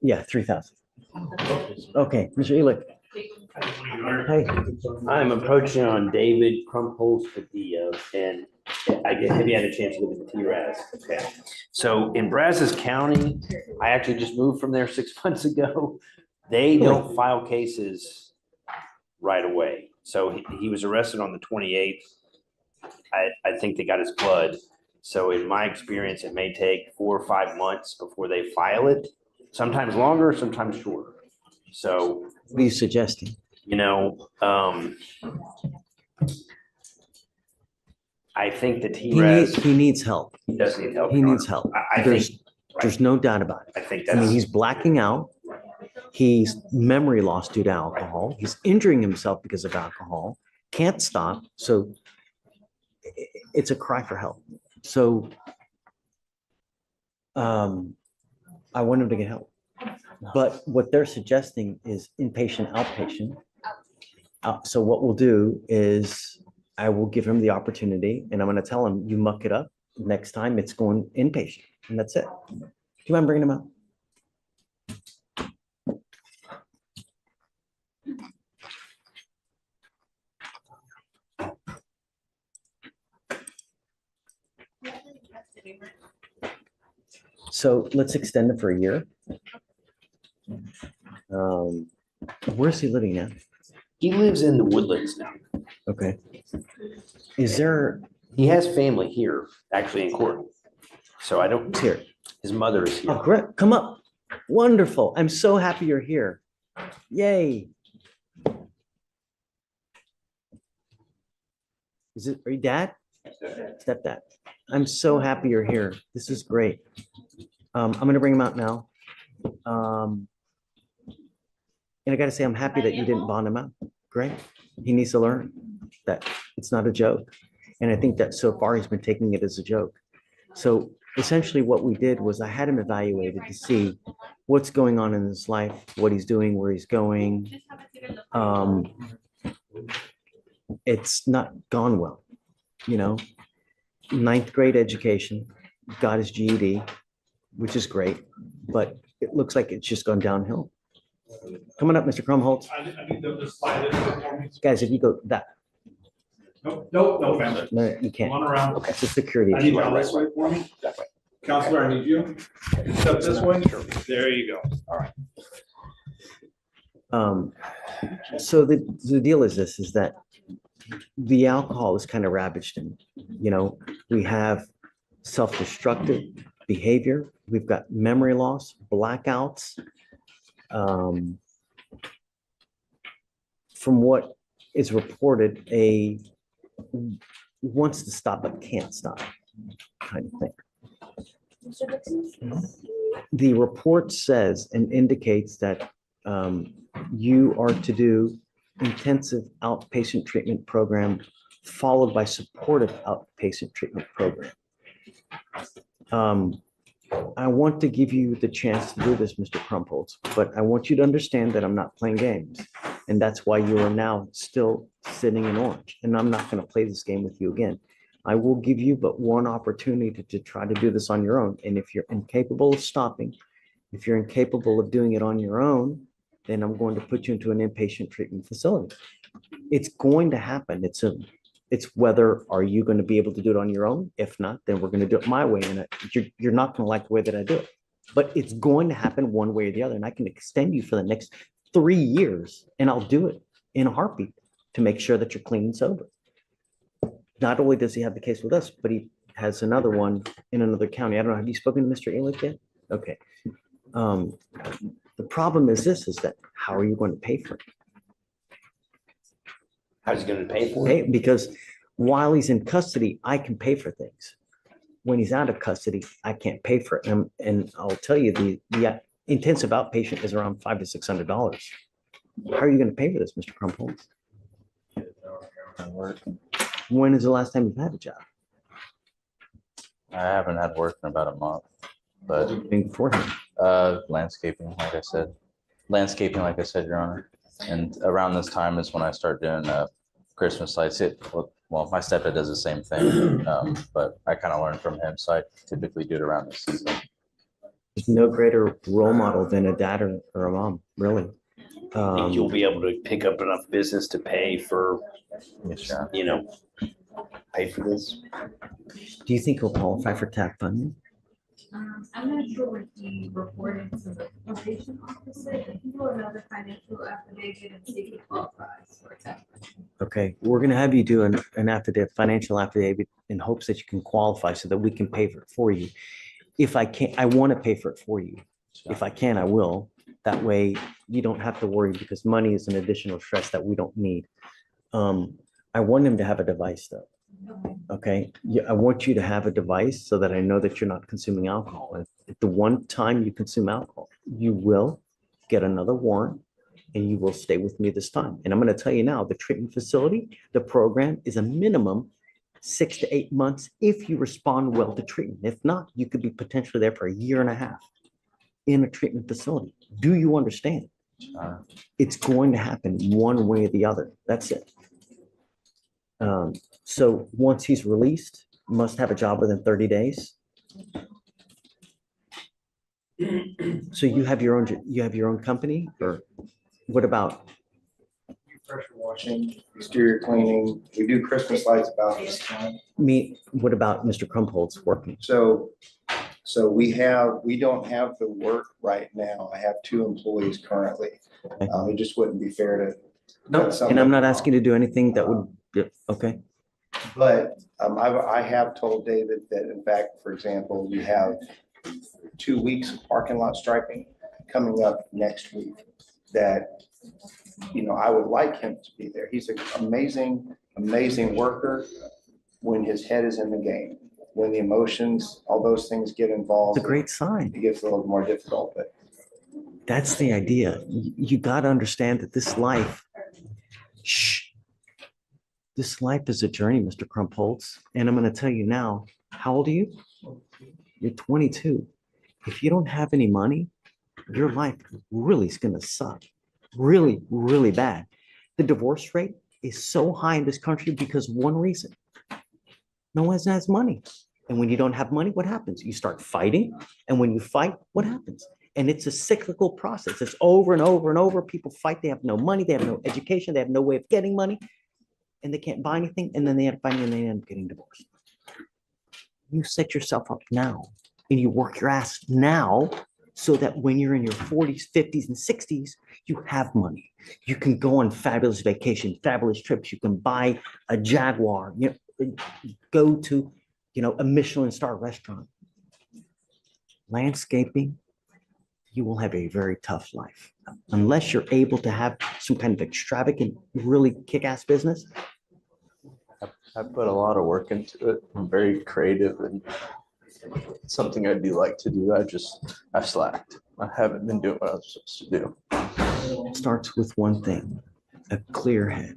Yeah, 3,000. Okay, Mr. Elick. Hey, I'm approaching on David Crumpholz Padilla, and have you had a chance to look at the TRAS? Okay. So in Brazos County, I actually just moved from there 6 months ago. They don't file cases right away. So he was arrested on the 28th. I think they got his blood. So in my experience, it may take 4 or 5 months before they file it. Sometimes longer, sometimes shorter. So what are you suggesting? I think that he needs help. He does need help. He needs help. There's no doubt about it. I mean, he's blacking out. He's memory loss due to alcohol. He's injuring himself because of alcohol. Can't stop. So it's a cry for help. So I want him to get help. But what they're suggesting is inpatient, outpatient. So what we'll do is I will give him the opportunity and I'm going to tell him, you muck it up. Next time it's going inpatient and that's it. Do you mind bringing him up? So let's extend it for a year. Where's he living now? He lives in the Woodlands now. Okay. Is there? He has family here, actually in court. So I don't. He's here. His mother is here. Oh, great. Come up. Wonderful. I'm so happy you're here. Yay. Are you dad? Stepdad. I'm so happy you're here. This is great. I'm going to bring him out now. And I got to say, I'm happy that you didn't bond him out. Great. He needs to learn that it's not a joke. And I think that so far he's been taking it as a joke. So essentially what we did was I had him evaluated to see what's going on in his life, what he's doing, where he's going. It's not gone well, ninth grade education, got his GED, which is great, but it looks like it's just gone downhill. Coming up, Mr. Crumpholz. I need them to slide it for me. Guys, if you go that. No, family. No, you can't. Come on around. Okay, it's a security I need issue. you this way for me. That way. Counselor, I need you. Step this way. There you go. All right. So the deal is this, is that the alcohol is kind of ravaged him. We have self-destructive behavior. We've got memory loss, blackouts. From what is reported, wants to stop but can't stop kind of thing. The report says and indicates that you are to do intensive outpatient treatment program followed by supportive outpatient treatment program. I want to give you the chance to do this, Mr. Crumpholz, but I want you to understand that I'm not playing games. And that's why you are now still sitting in orange. And I'm not going to play this game with you again. I will give you but one opportunity to try to do this on your own. And if you're incapable of stopping, if you're incapable of doing it on your own, then I'm going to put you into an inpatient treatment facility. It's going to happen. It's whether are you going to be able to do it on your own? If not, then we're going to do it my way. And you're not going to like the way that I do it. But it's going to happen one way or the other. And I can extend you for the next 3 years. And I'll do it in a heartbeat to make sure that you're clean and sober. Not only does he have the case with us, but he has another one in another county. I don't know. Have you spoken to Mr. Elick yet? Okay. The problem is this, is that how are you going to pay for it? How's he going to pay for it? Because while he's in custody, I can pay for things. When he's out of custody, I can't pay for it. And I'll tell you, the intensive outpatient is around $500 to $600. How are you going to pay for this, Mr. Crumpholz? When is the last time you've had a job? I haven't had work in about a month, but Beforehand. landscaping, like I said. Landscaping, like I said, Your Honor. And around this time is when I start doing Christmas lights. Well, my stepdad does the same thing, but I kind of learned from him, so I typically do it around the season. There's no greater role model than a dad or a mom, really. Think you'll be able to pick up enough business to pay for, Yes, Your Honor. you know, pay for this? Do you think he'll qualify for TAP funding? I'm not sure what he reported to the probation officer, but he do another financial affidavit and see if he qualifies for that. Okay, we're gonna have you do an affidavit, financial affidavit in hopes that you can qualify so that we can pay for it for you. If I can't, I want to pay for it for you. If I can, I will. That way you don't have to worry because money is an additional stress that we don't need. I want him to have a device though. Okay, yeah, I want you to have a device so that I know that you're not consuming alcohol. If the one time you consume alcohol, you will get another warrant and you will stay with me this time. And I'm going to tell you now, the treatment facility, the program is a minimum 6 to 8 months if you respond well to treatment. If not, you could be potentially there for a year and a half in a treatment facility. Do you understand? It's going to happen one way or the other. That's it. So once he's released, must have a job within 30 days. So you have your own company, or what about? Pressure washing, exterior cleaning. We do Christmas lights about this time. What about Mr. Krumholtz working? So we don't have the work right now. I have 2 employees currently. Okay. It just wouldn't be fair to. No, and I'm not asking you to do anything that would, okay, But I have told David that in fact, for example, you have 2 weeks of parking lot striping coming up next week that, you know, I would like him to be there. He's an amazing, amazing worker when his head is in the game. When the emotions, all those things get involved. it's a great sign. It gets a little more difficult, but That's the idea. You got to understand that this life, this life is a journey, Mr. Krumholtz. And I'm going to tell you now, how old are you? You're 22. If you don't have any money, your life really is going to suck. Really, really bad. The divorce rate is so high in this country because of one reason. No one has money. And when you don't have money, what happens? You start fighting. And when you fight, what happens? And it's a cyclical process. It's over and over and over. People fight. They have no money. They have no education. They have no way of getting money. And they can't buy anything. And then they end up fighting and they end up getting divorced. You set yourself up now and you work your ass now so that when you're in your 40s, 50s, and 60s, you have money. You can go on fabulous vacation, fabulous trips. You can buy a Jaguar, you know, go to, you know, a Michelin star restaurant. Landscaping, you will have a very tough life. Unless you're able to have some kind of extravagant, really kick-ass business. I put a lot of work into it. I'm very creative and it's something I do like to do. I've slacked. I haven't been doing what I was supposed to do. It starts with one thing, a clear head.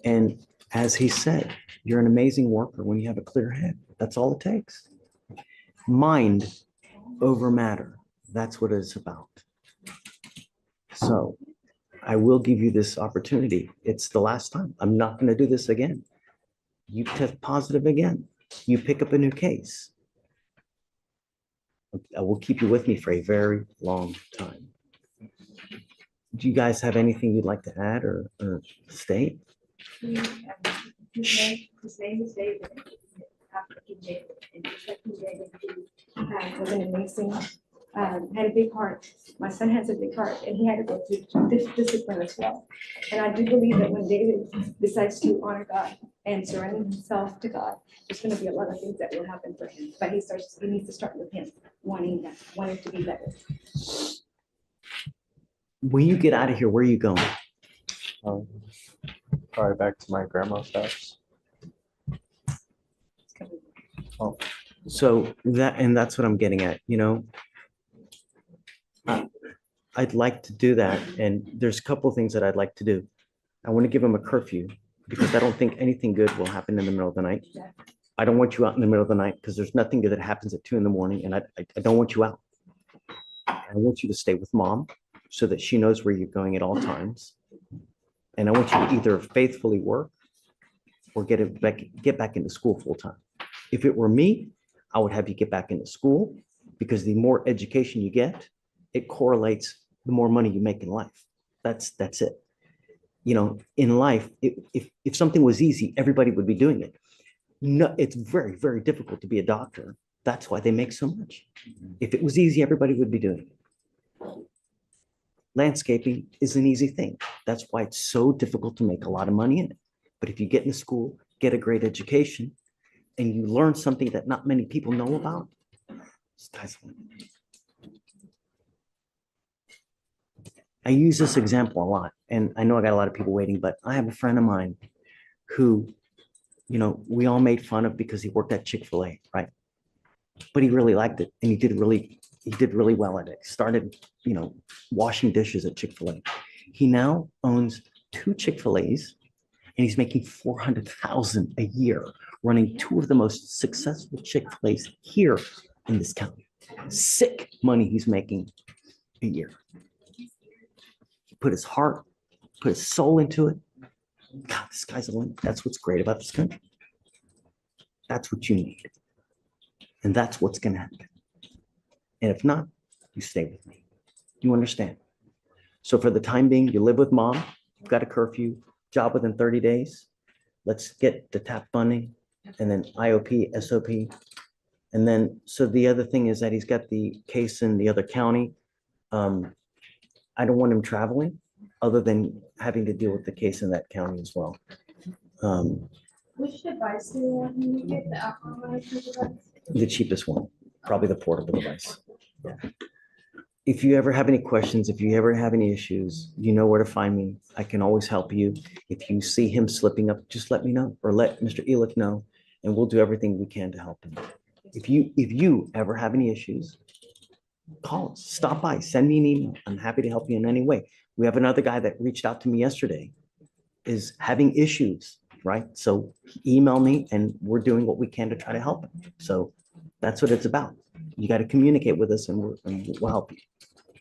And as he said, you're an amazing worker when you have a clear head. That's all it takes. Mind over matter. That's what it's about. So I will give you this opportunity. It's the last time. I'm not going to do this again. You test positive again. You pick up a new case. I will keep you with me for a very long time. Do you guys have anything you'd like to add or state? His name is David. African David. And African David, who was an amazing, had a big heart. My son has a big heart, and he had to go through this discipline as well. And I do believe that when David decides to honor God and surrender himself to God, there's going to be a lot of things that will happen for him. But he needs to start with him wanting to be better. When you get out of here, where are you going? Probably back to my grandma's house. So that's what I'm getting at, you know. I'd like to do that. And there's a couple of things that I'd like to do. I want to give him a curfew because I don't think anything good will happen in the middle of the night. I don't want you out in the middle of the night because there's nothing good that happens at 2 in the morning. And I don't want you out. I want you to stay with mom so that she knows where you're going at all times. And I want you to either faithfully work or get back into school full time. If it were me, I would have you get back into school because the more education you get, it correlates the more money you make in life. That's it. You know, in life, if something was easy, everybody would be doing it. No, it's very, very difficult to be a doctor. That's why they make so much. If it was easy, everybody would be doing it. Landscaping is an easy thing. That's why it's so difficult to make a lot of money in it. But if you get into school, get a great education, and you learn something that not many people know about, sky's the limit. I use this example a lot, and I know I got a lot of people waiting, but I have a friend of mine who, you know, we all made fun of because he worked at Chick-fil-A, right? But he really liked it, and he did really well at it. Started, you know, washing dishes at Chick-fil-A. He now owns 2 Chick-fil-A's, and he's making $400,000 a year, running 2 of the most successful Chick-fil-A's here in this county. Sick money he's making a year. He put his heart, put his soul into it. God, this guy's a limit. That's what's great about this country. That's what you need. And that's what's going to happen. And if not, you stay with me. You understand? So for the time being, you live with mom, you've got a curfew, job within 30 days. Let's get the TAP funding and then IOP, SOP. And then, so the other thing is that he's got the case in the other county. I don't want him traveling other than having to deal with the case in that county as well. Which device do you want me to get, the alcohol monitoring device? The cheapest one, probably the portable device. If you ever have any questions, if you ever have any issues, you know where to find me. I can always help you. If you see him slipping up, just let me know or let Mr. Elick know, and we'll do everything we can to help him. If you ever have any issues, call us, stop by, send me an email. I'm happy to help you in any way. We have another guy that reached out to me yesterday, is having issues, right? So email me and we're doing what we can to try to help him. So that's what it's about. You got to communicate with us and we'll help you.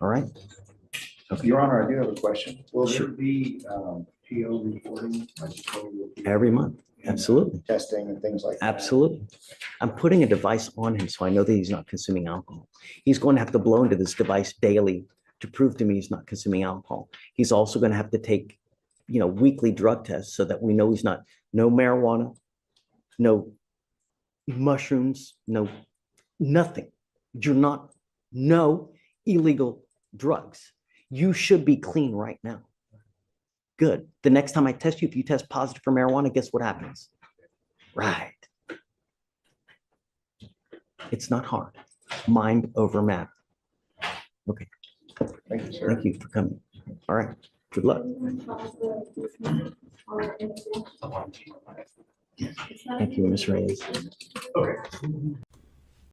All right? Okay. Your Honor, I do have a question. Will Sure. there be PO reporting? Every month. Absolutely. Testing and things like that? Absolutely. I'm putting a device on him so I know that he's not consuming alcohol. He's going to have to blow into this device daily to prove to me he's not consuming alcohol. He's also going to have to take, you know, weekly drug tests so that we know he's not, no marijuana, no mushrooms, no, nothing. You're not, no illegal drugs. You should be clean right now. Good. The next time I test you, if you test positive for marijuana, guess what happens? Right. It's not hard. Mind over matter. Okay. Thank you, sir. Thank you for coming. All right. Good luck. Thank you, Ms. Reyes. Okay.